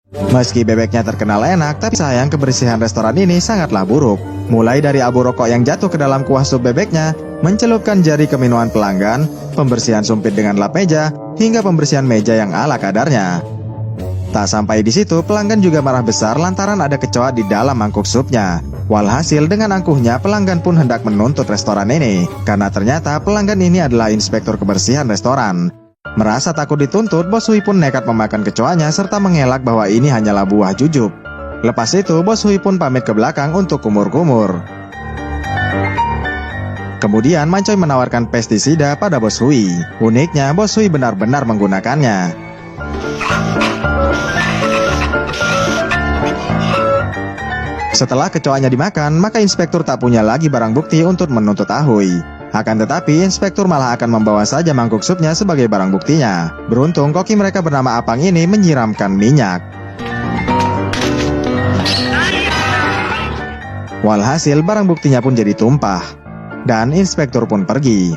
Meski bebeknya terkenal enak, tapi sayang kebersihan restoran ini sangatlah buruk. Mulai dari abu rokok yang jatuh ke dalam kuah sup bebeknya, mencelupkan jari ke minuman pelanggan, pembersihan sumpit dengan lap meja, hingga pembersihan meja yang ala kadarnya. Tak sampai di situ, pelanggan juga marah besar lantaran ada kecoa di dalam mangkuk supnya. Walhasil dengan angkuhnya, pelanggan pun hendak menuntut restoran ini, karena ternyata pelanggan ini adalah inspektur kebersihan restoran. Merasa takut dituntut, Bos Hui pun nekat memakan kecoanya serta mengelak bahwa ini hanyalah buah jujub. Lepas itu, Bos Hui pun pamit ke belakang untuk kumur-kumur. Kemudian Mancoy menawarkan pestisida pada Bos Hui. Uniknya, Bos Hui benar-benar menggunakannya. Setelah kecoanya dimakan, maka inspektur tak punya lagi barang bukti untuk menuntut Ahoy. Akan tetapi, inspektur malah akan membawa saja mangkuk supnya sebagai barang buktinya. Beruntung, koki mereka bernama Apang ini menyiramkan minyak. Walhasil, barang buktinya pun jadi tumpah. Dan inspektur pun pergi.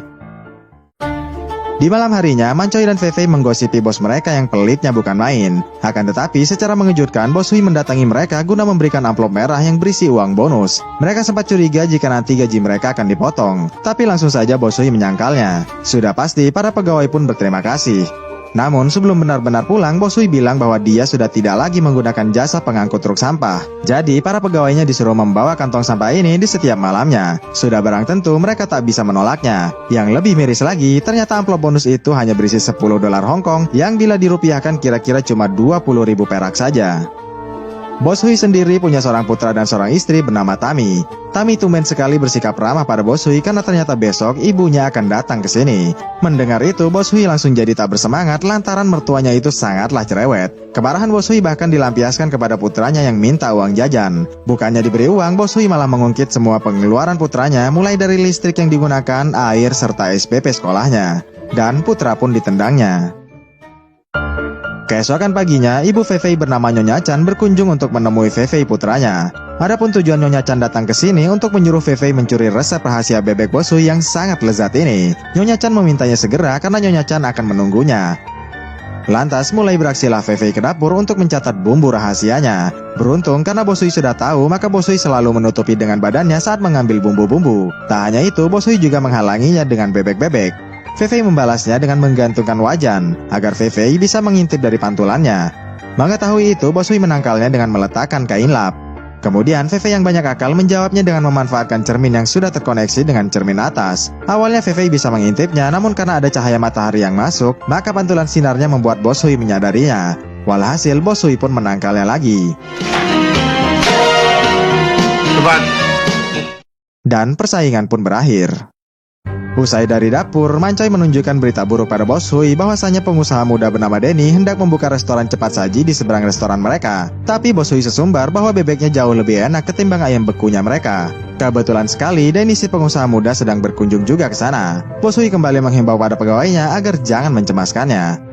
Di malam harinya, Mancoy dan Fei menggosipi bos mereka yang pelitnya bukan main. Akan tetapi, secara mengejutkan, Bos Hui mendatangi mereka guna memberikan amplop merah yang berisi uang bonus. Mereka sempat curiga jika nanti gaji mereka akan dipotong. Tapi langsung saja Bos Hui menyangkalnya. Sudah pasti, para pegawai pun berterima kasih. Namun, sebelum benar-benar pulang, Bos Hui bilang bahwa dia sudah tidak lagi menggunakan jasa pengangkut truk sampah. Jadi, para pegawainya disuruh membawa kantong sampah ini di setiap malamnya. Sudah barang tentu, mereka tak bisa menolaknya. Yang lebih miris lagi, ternyata amplop bonus itu hanya berisi 10 dolar Hong Kong, yang bila dirupiahkan kira-kira cuma 20.000 perak saja. Bos Hui sendiri punya seorang putra dan seorang istri bernama Tami. Tami tumben sekali bersikap ramah pada Bos Hui karena ternyata besok ibunya akan datang ke sini. Mendengar itu, Bos Hui langsung jadi tak bersemangat lantaran mertuanya itu sangatlah cerewet. Kemarahan Bos Hui bahkan dilampiaskan kepada putranya yang minta uang jajan. Bukannya diberi uang, Bos Hui malah mengungkit semua pengeluaran putranya, mulai dari listrik yang digunakan, air, serta SPP sekolahnya. Dan putra pun ditendangnya. Keesokan paginya, ibu Fei bernama Nyonya Chan berkunjung untuk menemui Fei putranya. Adapun tujuan Nyonya Chan datang ke sini untuk menyuruh Fei mencuri resep rahasia bebek Bos Hui yang sangat lezat ini. Nyonya Chan memintanya segera karena Nyonya Chan akan menunggunya. Lantas mulai beraksilah Fei ke dapur untuk mencatat bumbu rahasianya. Beruntung karena Bos Hui sudah tahu, maka Bos Hui selalu menutupi dengan badannya saat mengambil bumbu-bumbu. Tak hanya itu, Bos Hui juga menghalanginya dengan bebek-bebek. Fei membalasnya dengan menggantungkan wajan, agar Fei bisa mengintip dari pantulannya. Mengetahui itu, Bos Hui menangkalnya dengan meletakkan kain lap. Kemudian Fei yang banyak akal menjawabnya dengan memanfaatkan cermin yang sudah terkoneksi dengan cermin atas. Awalnya Fei bisa mengintipnya, namun karena ada cahaya matahari yang masuk, maka pantulan sinarnya membuat Bos Hui menyadarinya. Walhasil, Bos Hui pun menangkalnya lagi. Dan persaingan pun berakhir. Usai dari dapur, Mancoy menunjukkan berita buruk pada Bos Hui bahwasanya pengusaha muda bernama Denny hendak membuka restoran cepat saji di seberang restoran mereka. Tapi Bos Hui sesumbar bahwa bebeknya jauh lebih enak ketimbang ayam bekunya mereka. Kebetulan sekali, Denny si pengusaha muda sedang berkunjung juga ke sana. Bos Hui kembali menghimbau pada pegawainya agar jangan mencemaskannya.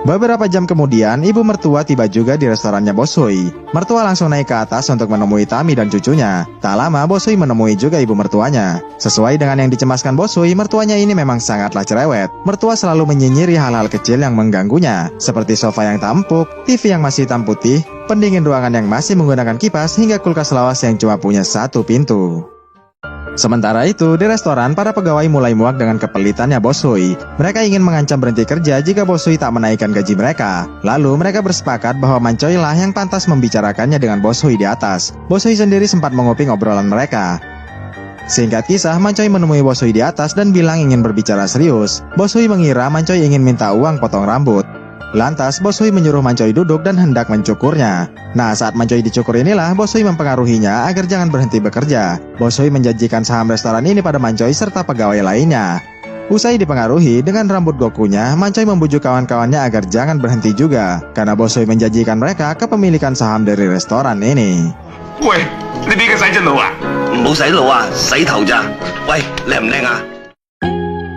Beberapa jam kemudian, ibu mertua tiba juga di restorannya Bos Hui. Mertua langsung naik ke atas untuk menemui Tami dan cucunya. Tak lama, Bos Hui menemui juga ibu mertuanya. Sesuai dengan yang dicemaskan Bos Hui, mertuanya ini memang sangatlah cerewet. Mertua selalu menyinyiri hal-hal kecil yang mengganggunya, seperti sofa yang tak empuk, TV yang masih hitam putih, pendingin ruangan yang masih menggunakan kipas, hingga kulkas lawas yang cuma punya satu pintu. Sementara itu, di restoran, para pegawai mulai muak dengan kepelitannya Bos Hui. Mereka ingin mengancam berhenti kerja jika Bos Hui tak menaikkan gaji mereka. Lalu, mereka bersepakat bahwa Mancoy lah yang pantas membicarakannya dengan Bos Hui di atas. Bos Hui sendiri sempat menguping obrolan mereka. Singkat kisah, Mancoy menemui Bos Hui di atas dan bilang ingin berbicara serius. Bos Hui mengira Mancoy ingin minta uang potong rambut. Lantas, Bos Hui menyuruh Mancoy duduk dan hendak mencukurnya. Nah, saat Mancoy dicukur inilah, Bos Hui mempengaruhinya agar jangan berhenti bekerja. Bos Hui menjanjikan saham restoran ini pada Mancoy serta pegawai lainnya. Usai dipengaruhi dengan rambut gokunya, Mancoy membujuk kawan-kawannya agar jangan berhenti juga, karena Bos Hui menjanjikan mereka kepemilikan saham dari restoran ini. Weh, ini bikin saya jenuh ah? Mau洗腦啊，洗頭咋？喂，靚唔靚啊？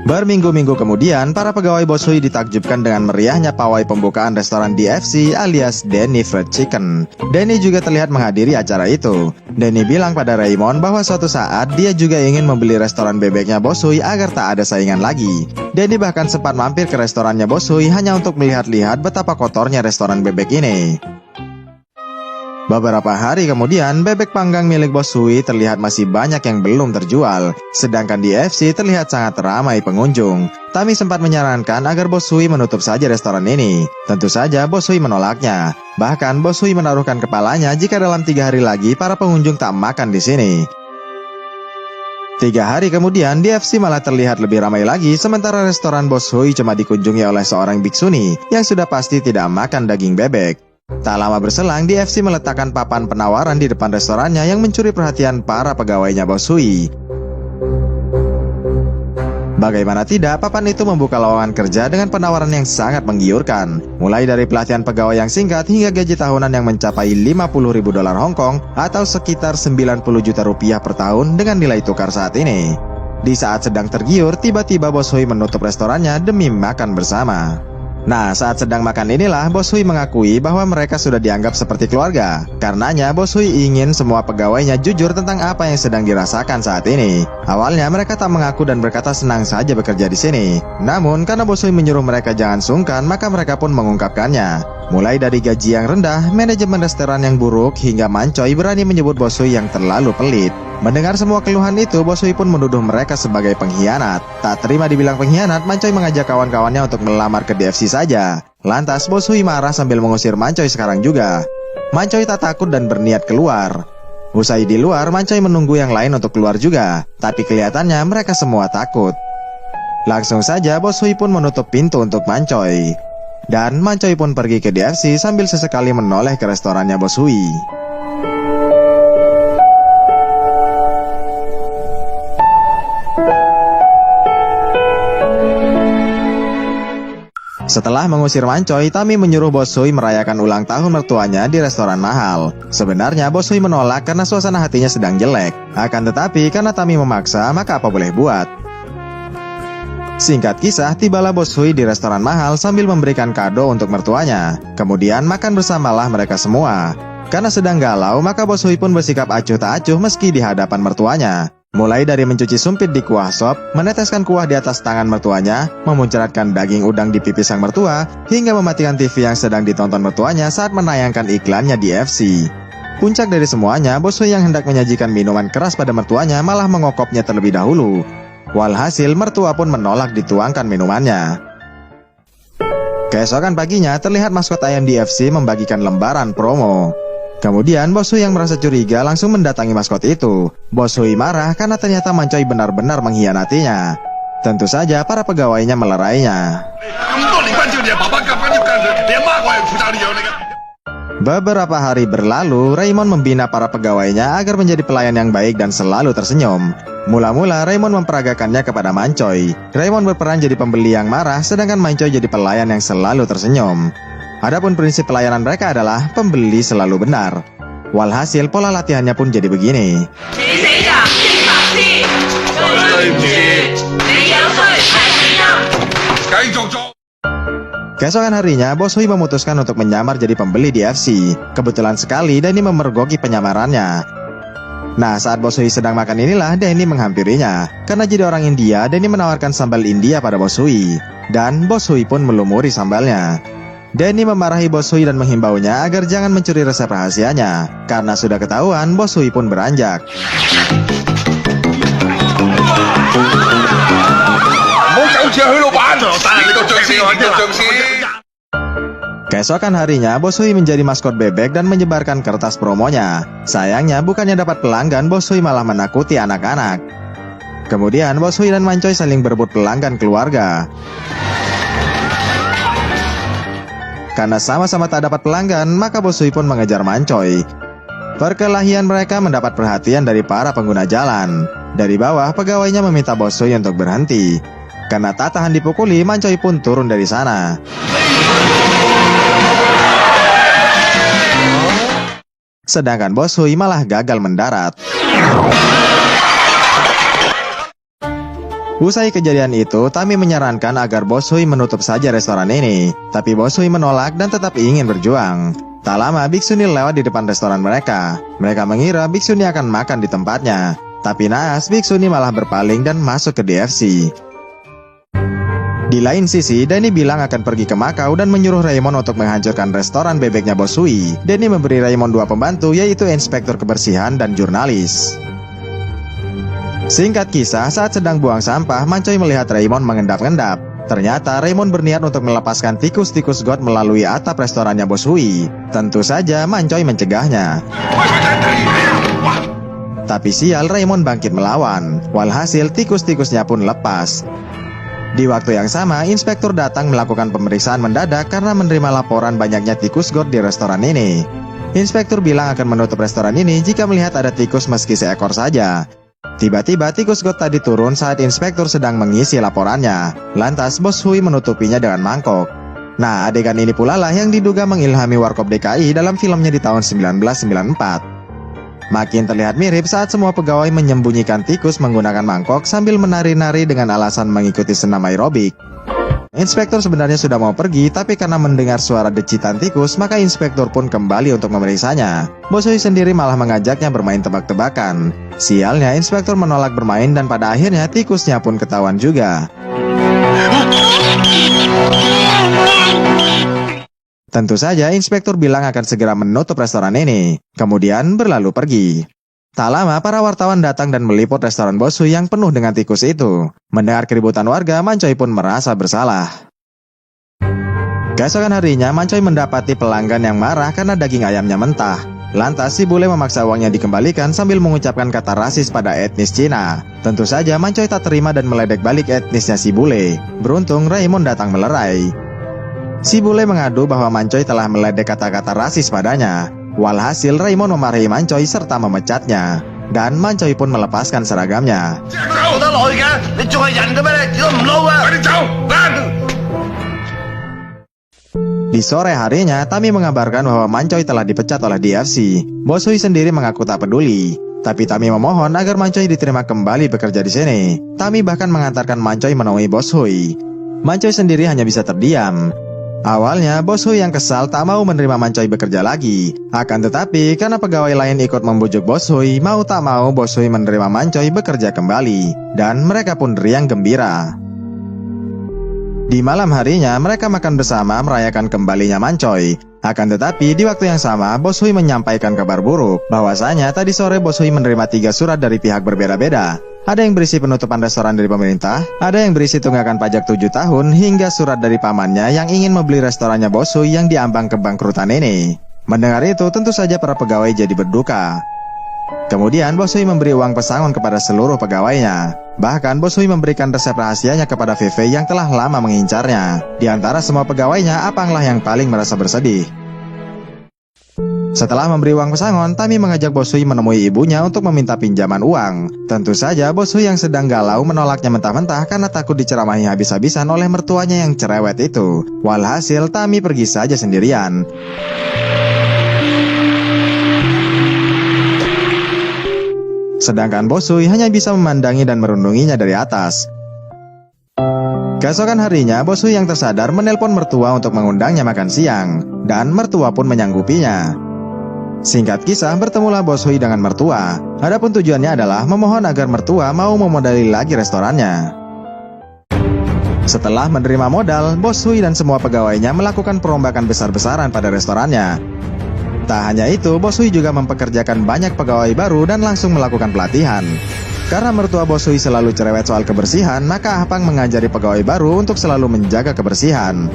Berminggu-minggu kemudian, para pegawai Bos Hui ditakjubkan dengan meriahnya pawai pembukaan restoran DFC alias Denny Fried Chicken. Denny juga terlihat menghadiri acara itu. Denny bilang pada Raymond bahwa suatu saat dia juga ingin membeli restoran bebeknya Bos Hui agar tak ada saingan lagi. Denny bahkan sempat mampir ke restorannya Bos Hui hanya untuk melihat-lihat betapa kotornya restoran bebek ini. Beberapa hari kemudian, bebek panggang milik Bos Hui terlihat masih banyak yang belum terjual, sedangkan di FC terlihat sangat ramai pengunjung. Tammy sempat menyarankan agar Bos Hui menutup saja restoran ini. Tentu saja Bos Hui menolaknya. Bahkan Bos Hui menaruhkan kepalanya jika dalam 3 hari lagi para pengunjung tak makan di sini. 3 hari kemudian, DFC malah terlihat lebih ramai lagi, sementara restoran Bos Hui cuma dikunjungi oleh seorang biksuni yang sudah pasti tidak makan daging bebek. Tak lama berselang, DFC meletakkan papan penawaran di depan restorannya yang mencuri perhatian para pegawainya Bos Hui. Bagaimana tidak, papan itu membuka lowongan kerja dengan penawaran yang sangat menggiurkan. Mulai dari pelatihan pegawai yang singkat hingga gaji tahunan yang mencapai 50.000 dolar Hong Kong atau sekitar 90 juta rupiah per tahun dengan nilai tukar saat ini. Di saat sedang tergiur, tiba-tiba Bos Hui menutup restorannya demi makan bersama. Nah, saat sedang makan inilah Bos Hui mengakui bahwa mereka sudah dianggap seperti keluarga. Karenanya Bos Hui ingin semua pegawainya jujur tentang apa yang sedang dirasakan saat ini. Awalnya mereka tak mengaku dan berkata senang saja bekerja di sini. Namun karena Bos Hui menyuruh mereka jangan sungkan, maka mereka pun mengungkapkannya. Mulai dari gaji yang rendah, manajemen restoran yang buruk, hingga Mancoy berani menyebut Bos Hui yang terlalu pelit. Mendengar semua keluhan itu, Bos Hui pun menuduh mereka sebagai pengkhianat. Tak terima dibilang pengkhianat, Mancoy mengajak kawan-kawannya untuk melamar ke DFC saja. Lantas Bos Hui marah sambil mengusir Mancoy sekarang juga. Mancoy tak takut dan berniat keluar. Usai di luar, Mancoy menunggu yang lain untuk keluar juga. Tapi kelihatannya mereka semua takut. Langsung saja Bos Hui pun menutup pintu untuk Mancoy. Dan Mancoy pun pergi ke DFC sambil sesekali menoleh ke restorannya Bos Hui. Setelah mengusir Mancoy, Tammy menyuruh Bos Hui merayakan ulang tahun mertuanya di restoran mahal. Sebenarnya Bos Hui menolak karena suasana hatinya sedang jelek. Akan tetapi karena Tammy memaksa, maka apa boleh buat. Singkat kisah, tibalah Bos Hui di restoran mahal sambil memberikan kado untuk mertuanya. Kemudian makan bersamalah mereka semua. Karena sedang galau, maka Bos Hui pun bersikap acuh tak acuh meski di hadapan mertuanya. Mulai dari mencuci sumpit di kuah sop, meneteskan kuah di atas tangan mertuanya, memuncratkan daging udang di pipi sang mertua, hingga mematikan TV yang sedang ditonton mertuanya saat menayangkan iklannya di FC. Puncak dari semuanya, Bos Hui yang hendak menyajikan minuman keras pada mertuanya malah mengokopnya terlebih dahulu. Walhasil, mertua pun menolak dituangkan minumannya. Keesokan paginya, terlihat maskot ayam DFC membagikan lembaran promo. Kemudian, Bos Hui yang merasa curiga langsung mendatangi maskot itu. Bos Hui marah karena ternyata Mancoy benar-benar mengkhianatinya. Tentu saja, para pegawainya melerainya. Beberapa hari berlalu, Raymond membina para pegawainya agar menjadi pelayan yang baik dan selalu tersenyum. Mula-mula Raymond memperagakannya kepada Mancoy. Raymond berperan jadi pembeli yang marah, sedangkan Mancoy jadi pelayan yang selalu tersenyum. Adapun prinsip pelayanan mereka adalah pembeli selalu benar. Walhasil pola latihannya pun jadi begini. Keesokan harinya, Bos Hui memutuskan untuk menyamar jadi pembeli di FC. Kebetulan sekali Danny memergoki penyamarannya. Nah, saat Bos Hui sedang makan inilah Danny menghampirinya. Karena jadi orang India, Danny menawarkan sambal India pada Bos Hui. Dan Bos Hui pun melumuri sambalnya. Danny memarahi Bos Hui dan menghimbaunya agar jangan mencuri resep rahasianya. Karena sudah ketahuan, Bos Hui pun beranjak. Keesokan harinya, Bos Hui menjadi maskot bebek dan menyebarkan kertas promonya. Sayangnya, bukannya dapat pelanggan, Bos Hui malah menakuti anak-anak. Kemudian, Bos Hui dan Mancoy saling berebut pelanggan keluarga. Karena sama-sama tak dapat pelanggan, maka Bos Hui pun mengejar Mancoy. Perkelahian mereka mendapat perhatian dari para pengguna jalan. Dari bawah, pegawainya meminta Bos Hui untuk berhenti. Karena tak tahan dipukuli, Mancoy pun turun dari sana. Sedangkan Bos Hui malah gagal mendarat. Usai kejadian itu, Tami menyarankan agar Bos Hui menutup saja restoran ini. Tapi Bos Hui menolak dan tetap ingin berjuang. Tak lama, biksu Ni lewat di depan restoran mereka. Mereka mengira biksu Ni akan makan di tempatnya. Tapi naas, biksu Ni malah berpaling dan masuk ke DFC. Di lain sisi, Danny bilang akan pergi ke Makau dan menyuruh Raymond untuk menghancurkan restoran bebeknya Bos Hui. Danny memberi Raymond 2 pembantu, yaitu inspektur kebersihan dan jurnalis. Singkat kisah, saat sedang buang sampah, Mancoy melihat Raymond mengendap-endap. Ternyata Raymond berniat untuk melepaskan tikus-tikus got melalui atap restorannya Bos Hui. Tentu saja Mancoy mencegahnya. Tapi sial, Raymond bangkit melawan. Walhasil tikus-tikusnya pun lepas. Di waktu yang sama, inspektur datang melakukan pemeriksaan mendadak karena menerima laporan banyaknya tikus got di restoran ini. Inspektur bilang akan menutup restoran ini jika melihat ada tikus meski seekor saja. Tiba-tiba tikus got tadi turun saat inspektur sedang mengisi laporannya. Lantas Bos Hui menutupinya dengan mangkok. Nah, adegan ini pula lah yang diduga mengilhami Warkop DKI dalam filmnya di tahun 1994. Makin terlihat mirip saat semua pegawai menyembunyikan tikus menggunakan mangkok sambil menari-nari dengan alasan mengikuti senam aerobik. Inspektur sebenarnya sudah mau pergi, tapi karena mendengar suara decitan tikus, maka inspektur pun kembali untuk memeriksanya. Bos Hui sendiri malah mengajaknya bermain tebak-tebakan. Sialnya, inspektur menolak bermain dan pada akhirnya tikusnya pun ketahuan juga. Tentu saja inspektur bilang akan segera menutup restoran ini, kemudian berlalu pergi. Tak lama para wartawan datang dan meliput restoran Bos Hui yang penuh dengan tikus itu. Mendengar keributan warga, Mancoy pun merasa bersalah. Keesokan harinya, Mancoy mendapati pelanggan yang marah karena daging ayamnya mentah. Lantas si bule memaksa uangnya dikembalikan sambil mengucapkan kata rasis pada etnis Cina. Tentu saja Mancoy tak terima dan meledek balik etnisnya si bule. Beruntung Raymond datang melerai. Si bule mengadu bahwa Mancoy telah meledek kata-kata rasis padanya. Walhasil Raymond memarahi Mancoy serta memecatnya. Dan Mancoy pun melepaskan seragamnya. Di sore harinya, Tami mengabarkan bahwa Mancoy telah dipecat oleh DFC. Bos Hui sendiri mengaku tak peduli. Tapi Tami memohon agar Mancoy diterima kembali bekerja di sini. Tami bahkan mengantarkan Mancoy menemui Bos Hui. Mancoy sendiri hanya bisa terdiam. Awalnya, Bos Hui yang kesal tak mau menerima Mancoy bekerja lagi. Akan tetapi, karena pegawai lain ikut membujuk Bos Hui, mau tak mau Bos Hui menerima Mancoy bekerja kembali. Dan mereka pun riang gembira. Di malam harinya, mereka makan bersama merayakan kembalinya Mancoy. Akan tetapi, di waktu yang sama, Bos Hui menyampaikan kabar buruk. Bahwasanya tadi sore Bos Hui menerima 3 surat dari pihak berbeda-beda. Ada yang berisi penutupan restoran dari pemerintah, ada yang berisi tunggakan pajak 7 tahun, hingga surat dari pamannya yang ingin membeli restorannya Bos Hui yang diambang kebangkrutan ini. Mendengar itu, tentu saja para pegawai jadi berduka. Kemudian Bos Hui memberi uang pesangon kepada seluruh pegawainya. Bahkan Bos Hui memberikan resep rahasianya kepada Fei yang telah lama mengincarnya. Di antara semua pegawainya, Apanglah yang paling merasa bersedih. Setelah memberi uang pesangon, Tami mengajak Bos Hui menemui ibunya untuk meminta pinjaman uang. Tentu saja Bos Hui yang sedang galau menolaknya mentah-mentah karena takut diceramahi habis-habisan oleh mertuanya yang cerewet itu. Walhasil Tami pergi saja sendirian. Sedangkan Bos Hui hanya bisa memandangi dan merundunginya dari atas. Keesokan harinya, Bos Hui yang tersadar menelpon mertua untuk mengundangnya makan siang. Dan mertua pun menyanggupinya. Singkat kisah, bertemulah Bos Hui dengan mertua. Adapun tujuannya adalah memohon agar mertua mau memodali lagi restorannya. Setelah menerima modal, Bos Hui dan semua pegawainya melakukan perombakan besar-besaran pada restorannya. Tak hanya itu, Bos Hui juga mempekerjakan banyak pegawai baru dan langsung melakukan pelatihan. Karena mertua Bos Hui selalu cerewet soal kebersihan, maka Apang mengajari pegawai baru untuk selalu menjaga kebersihan.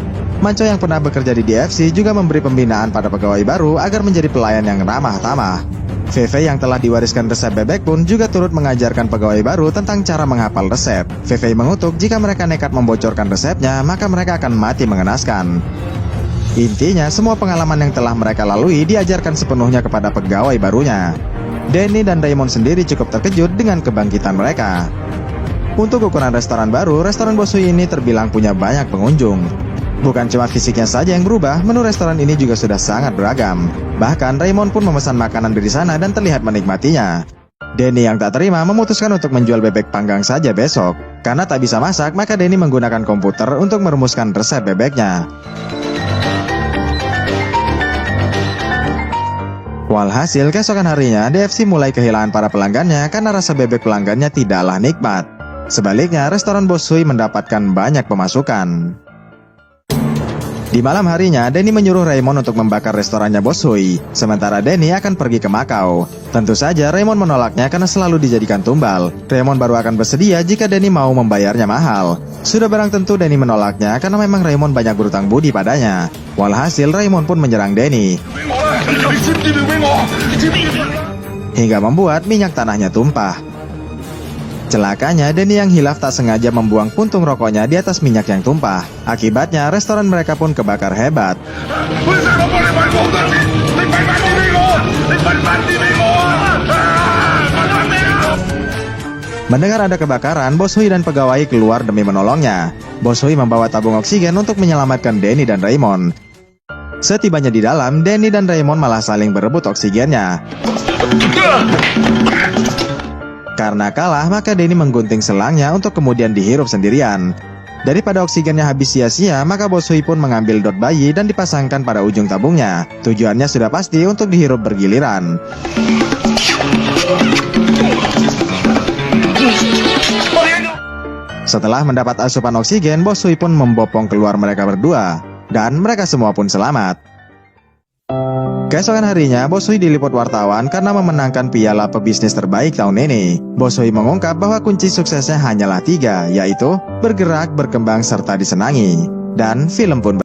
Mancoy yang pernah bekerja di DFC juga memberi pembinaan pada pegawai baru agar menjadi pelayan yang ramah tamah. Fei yang telah diwariskan resep bebek pun juga turut mengajarkan pegawai baru tentang cara menghafal resep. Fei mengutuk jika mereka nekat membocorkan resepnya, maka mereka akan mati mengenaskan. Intinya, semua pengalaman yang telah mereka lalui diajarkan sepenuhnya kepada pegawai barunya. Danny dan Raymond sendiri cukup terkejut dengan kebangkitan mereka. Untuk ukuran restoran baru, restoran Bos Hui ini terbilang punya banyak pengunjung. Bukan cuma fisiknya saja yang berubah, menu restoran ini juga sudah sangat beragam. Bahkan Raymond pun memesan makanan dari sana dan terlihat menikmatinya. Danny yang tak terima memutuskan untuk menjual bebek panggang saja besok. Karena tak bisa masak, maka Denny menggunakan komputer untuk merumuskan resep bebeknya. Walhasil, keesokan harinya, DFC mulai kehilangan para pelanggannya karena rasa bebek pelanggannya tidaklah nikmat. Sebaliknya, restoran Bos Hui mendapatkan banyak pemasukan. Di malam harinya, Denny menyuruh Raymond untuk membakar restorannya Bos Hui, sementara Denny akan pergi ke Makau. Tentu saja Raymond menolaknya karena selalu dijadikan tumbal. Raymond baru akan bersedia jika Denny mau membayarnya mahal. Sudah barang tentu Denny menolaknya karena memang Raymond banyak berutang budi padanya. Walhasil, Raymond pun menyerang Denny, hingga membuat minyak tanahnya tumpah. Celakanya, Denny yang hilaf tak sengaja membuang puntung rokoknya di atas minyak yang tumpah. Akibatnya, restoran mereka pun kebakar hebat. Mendengar ada kebakaran, Bos Hui dan pegawai keluar demi menolongnya. Bos Hui membawa tabung oksigen untuk menyelamatkan Denny dan Raymond. Setibanya di dalam, Denny dan Raymond malah saling berebut oksigennya. Karena kalah, maka Denny menggunting selangnya untuk kemudian dihirup sendirian. Daripada oksigennya habis sia-sia, maka Bos Hui pun mengambil dot bayi dan dipasangkan pada ujung tabungnya. Tujuannya sudah pasti untuk dihirup bergiliran. Setelah mendapat asupan oksigen, Bos Hui pun membopong keluar mereka berdua. Dan mereka semua pun selamat. Keesokan harinya, Bos Hui diliput wartawan karena memenangkan piala pebisnis terbaik tahun ini. Bos Hui mengungkap bahwa kunci suksesnya hanyalah 3, yaitu bergerak, berkembang, serta disenangi. Dan film pun